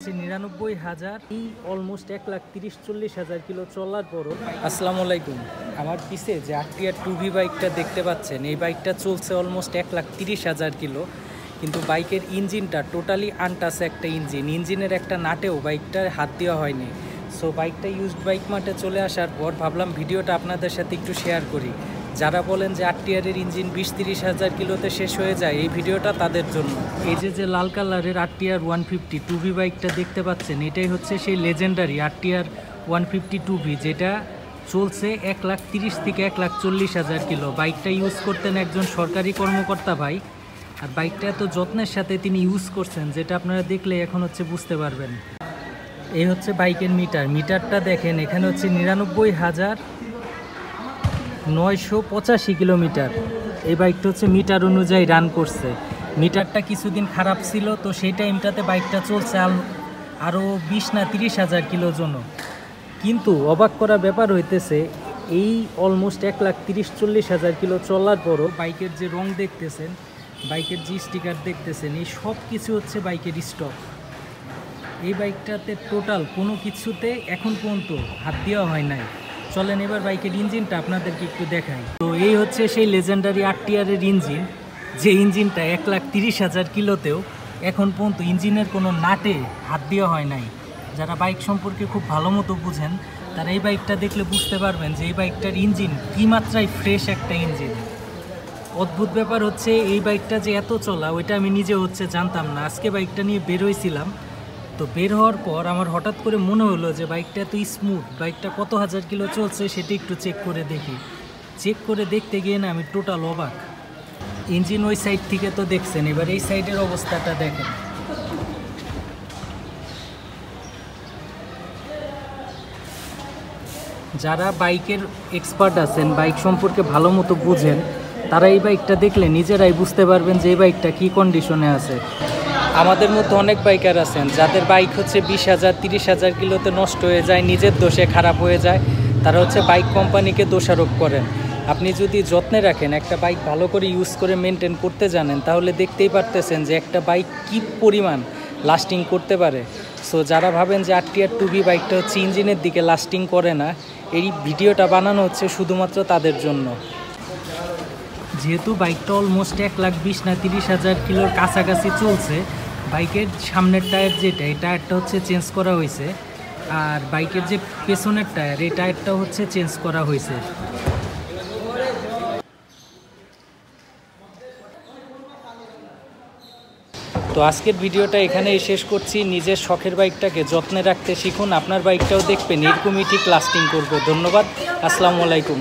৯৯,০০০ এই almost ১,৩০,০০০-৪০,০০০ kilo চলার পরও। আসসালামু আলাইকুম। আমার পিছে যে আরটিআর 2V বাইকটা দেখতে পাচ্ছেন, এই বাইকটা চলছে অলমোস্ট ১,৩০,০০০ কিলো, কিন্তু বাইকের ইঞ্জিনটা টোটালি আনটাচ একটা ইঞ্জিনের একটা নাটেও বাইকটার হাত দেওয়া হয়নি। সো বাইকটা ইউজড বাইক মার্টে চলে আসার পর ভাবলাম ভিডিওটা আপনাদের সাথে একটু শেয়ার করি। যারা বলেন যে আরটিআরের ইঞ্জিন ২০-৩০,০০০ কিলোতে শেষ হয়ে যায়, এই ভিডিওটা তাদের জন্য। এই যে লাল কালারের আরটিআর 150 2V বাইকটা দেখতে পাচ্ছেন, এটাই হচ্ছে সেই লেজেন্ডারি আরটিআর 150 2V, যেটা চলছে ১,৩০,০০০ থেকে ১,৪০,০০০ কিলো। বাইকটা ইউজ করতেন একজন সরকারি কর্মকর্তা ভাই, আর বাইকটা এত যত্নের সাথে তিনি ইউজ করছেন যেটা আপনারা দেখলে এখন হচ্ছে বুঝতে পারবেন। এই হচ্ছে বাইকের মিটারটা দেখেন, এখানে হচ্ছে ৯৯,৯৮৫ কিলোমিটার। এই বাইকটা হচ্ছে মিটার অনুযায়ী রান করছে। মিটারটা কিছুদিন খারাপ ছিল, তো সেই টাইমটাতে বাইকটা চলছে আরও ২০ না ৩০,০০০ কিলো জন্য। কিন্তু অবাক করা ব্যাপার হইতেছে, এই অলমোস্ট ১,৩০,০০০-৪০,০০০ কিলো চলার পরও বাইকের যে রং দেখতেছেন, বাইকের যে স্টিকার দেখতেছেন, এই সব কিছু হচ্ছে বাইকের স্টক। এই বাইকটাতে টোটাল কোনো কিছুতে এখন পর্যন্ত হাত দেওয়া হয় নাই। চলেন এবার বাইকের ইঞ্জিনটা আপনাদেরকে একটু দেখাই। তো এই হচ্ছে সেই লেজেন্ডারি আরটিআরের ইঞ্জিন, যে ইঞ্জিনটা ১,৩০,০০০ কিলোতেও এখন পর্যন্ত ইঞ্জিনের কোনো নাটে হাত দেওয়া হয় নাই। যারা বাইক সম্পর্কে খুব ভালো মতো বুঝেন, তারা এই বাইকটা দেখলে বুঝতে পারবেন যে এই বাইকটার ইঞ্জিন কী মাত্রায় ফ্রেশ একটা ইঞ্জিন। অদ্ভুত ব্যাপার হচ্ছে, এই বাইকটা যে এত চলা ওইটা আমি নিজে হচ্ছে জানতাম না। আজকে বাইকটা নিয়ে বের হয়েছিলাম, তো বের হওয়ার পর আমার হঠাৎ করে মনে হলো যে বাইকটা এত স্মুথ, বাইকটা কত হাজার কিলো চলছে সেটা একটু চেক করে দেখি। চেক করে দেখতে গিয়ে না আমি টোটাল অবাক। ইঞ্জিন ওই সাইড থেকে তো দেখছেন, এবার এই সাইডের অবস্থাটা দেখেন। যারা বাইকের এক্সপার্ট আছেন, বাইক সম্পর্কে ভালো মতো বুঝেন, তারা এই বাইকটা দেখলে নিজেরাই বুঝতে পারবেন যে এই বাইকটা কী কন্ডিশনে আছে। আমাদের মধ্যে অনেক বাইকার আছেন যাদের বাইক হচ্ছে ২০,০০০, ৩০,০০০ কিলোতে নষ্ট হয়ে যায়, নিজের দোষে খারাপ হয়ে যায়। তারা হচ্ছে বাইক কোম্পানিকে দোষারোপ করেন। আপনি যদি যত্নে রাখেন, একটা বাইক ভালো করে ইউজ করে মেনটেন করতে জানেন, তাহলে দেখতেই পারতেছেন যে একটা বাইক কী পরিমাণ লাস্টিং করতে পারে। সো যারা ভাবেন যে আরটিআর 2V বাইকটা হচ্ছে ইঞ্জিনের দিকে লাস্টিং করে না, এই ভিডিওটা বানানো হচ্ছে শুধুমাত্র তাদের জন্য। যেহেতু বাইকটা অলমোস্ট ১,২০,০০০ না ৩০,০০০ কিলোর কাছাকাছি চলছে, বাইকের সামনের টায়ার যেটা, এই টায়ারটা হচ্ছে চেঞ্জ করা হয়েছে, আর বাইকের যে পেছনের টায়ার, এই টায়ারটা হচ্ছে চেঞ্জ করা হয়েছে। তো আজকের ভিডিওটা এখানেই শেষ করছি। নিজের শখের বাইকটাকে যত্নে রাখতে শিখুন, আপনার বাইকটাও দেখবেন এরকমই ঠিক লাস্টিং করবে। ধন্যবাদ, আসসালামু আলাইকুম।